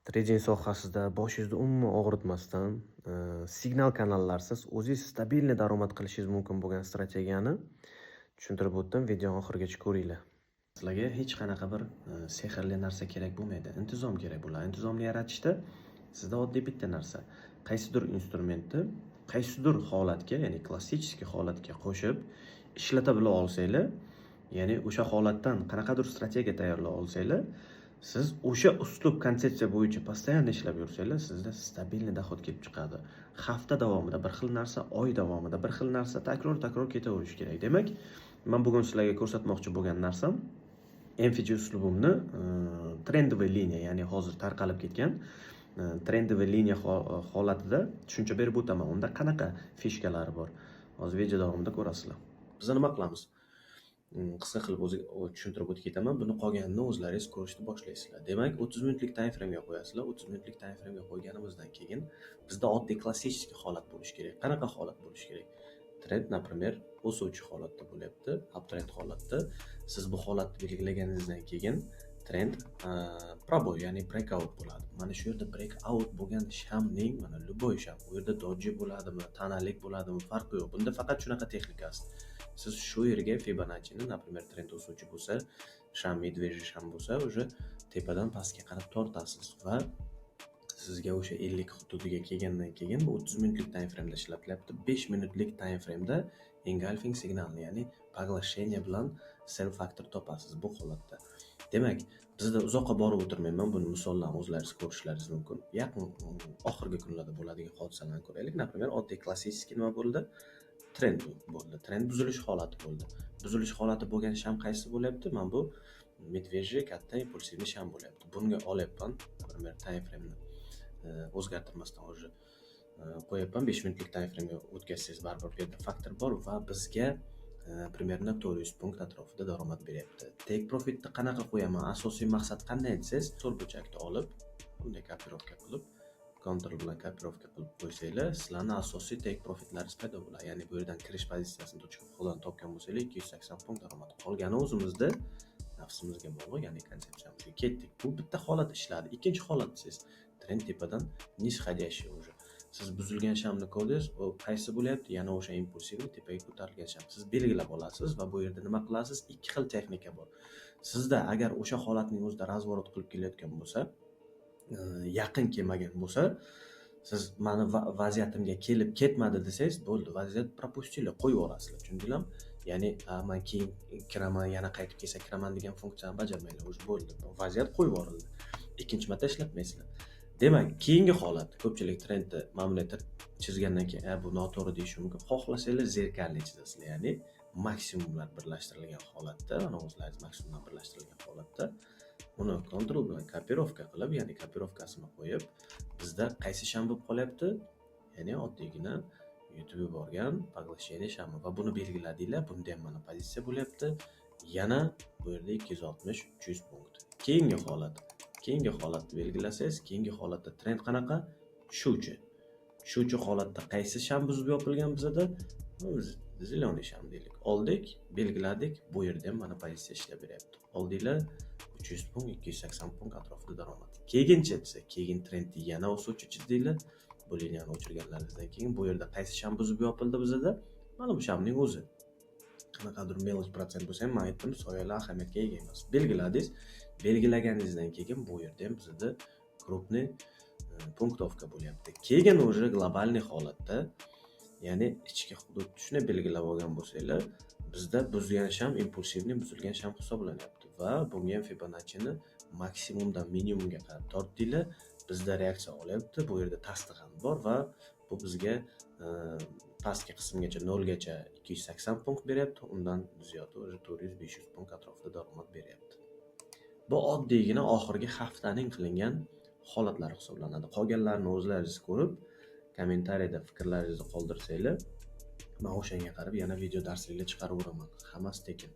Trading sohasida boshingizni umuman og'ritmasdan, signal kanallarsiz o'zingiz stabilniy daromad qilishingiz mumkin bo'lgan strategiyani tushuntirib o'tdim. Videoni oxirigacha ko'ringlar. Sizlarga hech qanaqa bir sehrli narsa kerak bo'lmaydi. Intizom kerak bo'ladi. Intizomni yaratishda sizda oddiy bitta narsa. Qaysidir instrumentni qaysidir holatga, ya'ni klassik holatga qo'shib ishlata bila olsanglar, ya'ni o'sha holatdan qanaqadir strategiya tayyorlay olsanglar, siz o'sha uslub konsepsiya bo'yicha постоянно ishlab yursanglar, sizda stabilniy dohod kelib chiqadi. Hafta davomida bir xil narsa, oy davomida bir xil narsa takror ketaverish kerak. Demak, men bugun sizlarga ko'rsatmoqchi bo'lgan narsam MFG uslubimni trendoviy liniya, ya'ni hozir tarqalib ketgan trendoviy liniya holatida tushuncha berib o'taman. Unda qanaqa fishkalari bor? Hozir video davomida ko'rasizlar. Biz nima qilamiz? Qisqa qilib tushuntirib o'tib ketaman. Buni qolganini o'zlaringiz ko'rishni boshlaysizlar. Demak, 30 minutlik time frame ga qo'yasizlar. 30 minutlik time frame ga qo'yganimizdan keyin bizda oddiy klassik holat bo'lishi kerak. Qanaqa holat bo'lishi kerak? Trend, например, o'suvchi holatda bo'lyapti, uptrend holatda. Siz bu holatni belgilaganingizdan keyin trend proboy, ya'ni breakout bo'ladi. Mana shu yerda breakout bo'lgan shamning, mana любой sham, u yerda doji bo'ladimi, tanalik bo'ladimi, farqi yo'q. Bunda faqat shunaqa texnikasi. Siz shu yerga Fibonacci'ni, например, trend o'suvchi bo'lsa, sham medvejniy sham bo'lsa, уже tepadan pastga qarab tortasiz va sizga o'sha 50 hududiga kelgandan keyin bu 30 minutlik time frame da ishlatilyapti. 5 minutlik time frame da engulfing signalni, ya'ni поглощение bilan sell factor topasiz bu holatda. Demak, bizda uzoqqa borib o'tirmayman, buni misollarni o'zlaringiz ko'rishlaringiz mumkin. Yaqin oxirgi kunlarda bo'ladigan hodisalarni ko'raylik. Например, oddiy klassik nima bo'ldi? Trend bo'ldi. Trend buzilish holati bo'ldi. Buzilish holati bo'lgan sham qaysi bo'lyapti? Men bu medvejniy katta impulsivniy sham bo'lyapti. Bunga olyapman, например, time frame ni o'zgartirmasdan уже qo'yapman. 5 minutlik time frame ga o'tkazsangiz baribir bu yerda faktor bor va bizga примерно 400 punkt atrofida daromad beryapti. Take profitni qanaqa qo'yaman? Asosiy maqsad qanday desangiz, to'rtburchakni olib, bunday kopirovka qilib, Ctrl bilan kopirovka qilib qo'ysanglar, sizlarning asosiy take profitlaringiz paydo bo'ladi. Ya'ni bu yerdan kirish pozitsiyasini to'g'ridan topgan bo'lsangiz, 280 punkt daromad. Qolgani o'zimizda nafsimizga bog'liq, ya'ni konsepsiyamizga ketdik. Bu bitta holat ishladi. Ikkinchi holat siz trend tepadan nisходящий уже. Siz buzilgan shamni ko'rdingiz, u qaysi bo'lyapti? Yana o'sha impulsivni tepaga ko'tarilgan sham. Siz belgilab olasiz va bu yerda nima qilasiz? Ikki xil texnika bor. Sizda agar o'sha holatning o'zida razvorot qilib kelayotgan bo'lsa, yaqin kelmagan bo'lsa, siz mani vaziyatimga kelib ketmadi desangiz, bo'ldi, vaziyat propustili, qo'yib yuborasizlar. Tushundinglarmi? Ya'ni men keyin kiraman, yana qaytib kelsa kiraman degan funksiyani bajarmanglar, o'zi bo'ldi. Vaziyat qo'yib yuborildi. Ikkinchi marta ishlatmaysizlar. Demak, keyingi holat, ko'pchilik trendni mamnuniyat chizgandan keyin bu noto'g'ri deyish mumkin. Xohlasanglar zerkalli chizasizlar, ya'ni maksimumlar birlashtirilgan holatda, mana o'zlaringiz maksimumlar birlashtirilgan holatda uni Ctrl bilan kopirovka qilib, ya'ni kopirovkasini qo'yib, bizda qaysi sham bo'lib qolyapti? Ya'ni oddiygina yutib yuborgan поглощение shami va buni belgiladinglar. Bunda ham mana pozitsiya bo'lyapti. Yana bu yerda 260-300 punkt. Keyingi holatni belgilasangiz, keyingi holatda trend qanaqa? Shuchi holatda qaysi sham buzib yopilgan bizda? Ziloniy sham deylik. Oldik, belgiladik. Bu yerda ham mana pozitsiya ishlab beryapti. Oldinglar 300 punkt, 280 punkt atrofida daromad. Keyinchi desa, keyin trendni yana o'suvchi chizdinglar. Bu liniyani o'chirganlaringizdan keyin bu yerda qaysi sham buzib yopildi bizda? Mana bu shamning o'zi. Qanaqadir melish protsent bo'lsa ham, men aytdim, soyalar ahamiyatga ega emas. Belgiladingiz. Belgilaganingizdan keyin bu yerda ham bizda krupniy punktovka bo'lyapti. Keyin уже globalniy holatda, ya'ni ichki hudud shuni belgilab olgan bo'lsanglar, bizda buzilgan sham impulsivniy buzilgan sham hisoblanyapti va bunga ham Fibonacci'ni maksimumdan minimumga qarab tortdinglar. Bizda reaksiya olyapti. Bu yerda tasdiq ham bor va bu bizga pastki qismgacha 0 gacha 280 punkt beryapti. Undan ziyodi o'zi 400-500 punkt atrofida daromad beryapti. Bu oddiygina oxirgi haftaning qilingan holatlari hisoblanadi. Qolganlarini o'zlaringiz ko'rib, kommentariyada fikrlaringizni qoldirsanglar, men o'shanga qarab yana video darsliklar chiqarib o'raman. Hammasi tekin.